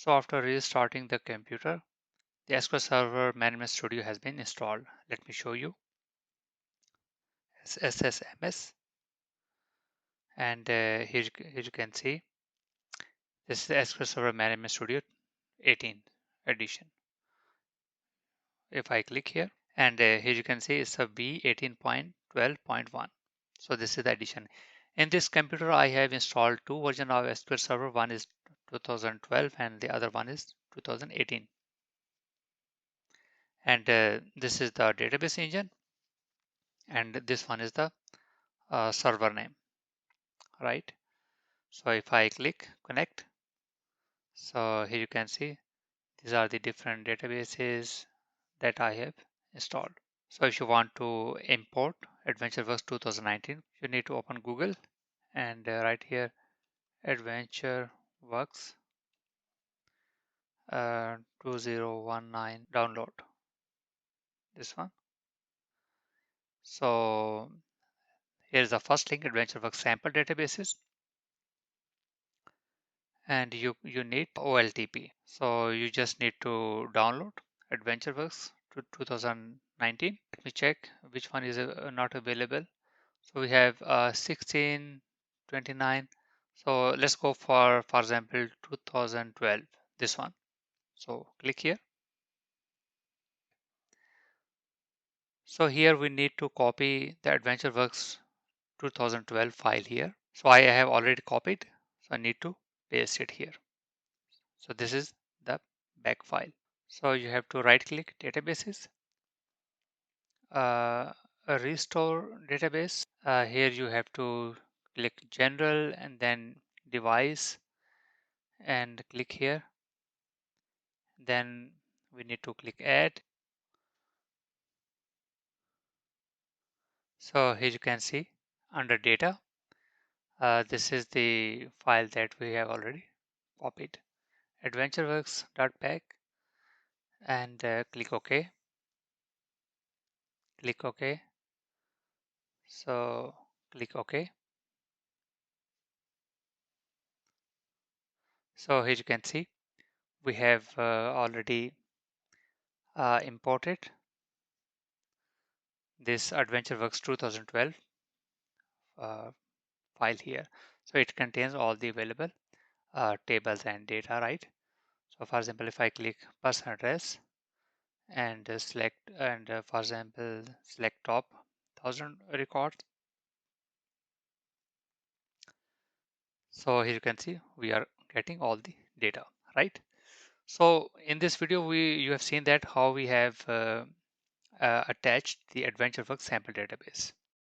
So after restarting the computer, the SQL Server Management Studio has been installed. Let me show you. It's SSMS, and here you can see this is the SQL Server Management Studio 18 edition. If I click here, and here you can see it's a V18.12.1. So this is the edition. In this computer, I have installed two versions of SQL Server. One is 2012 and the other one is 2018. And this is the database engine, and this one is the server name, right? So if I click connect, so here you can see these are the different databases that I have installed. So if you want to import Adventureworks 2019, you need to open Google and right here Adventureworks 2019 download this one. So here's the first link, Adventureworks sample databases, and you need OLTP. So you just need to download Adventureworks to 2019. Let me check which one is not available. So we have 16, 29. So let's go for example 2012, this one. So click here. So here we need to copy the Adventureworks 2012 file here. So I have already copied, so I need to paste it here. So this is the back file. So you have to right click databases, uh, restore database. Here you have to click general and then device and click here. Then we need to click add. So here you can see under data, this is the file that we have already copied, adventureworks.py, and click OK. Click OK. So click OK. So here you can see we have already imported this Adventureworks 2012 file here. So it contains all the available tables and data, right? So for example, if I click person address and select, and for example, select top 1000 records. So here you can see we are getting all the data, right? So in this video, you have seen that how we have attached the Adventureworks sample database.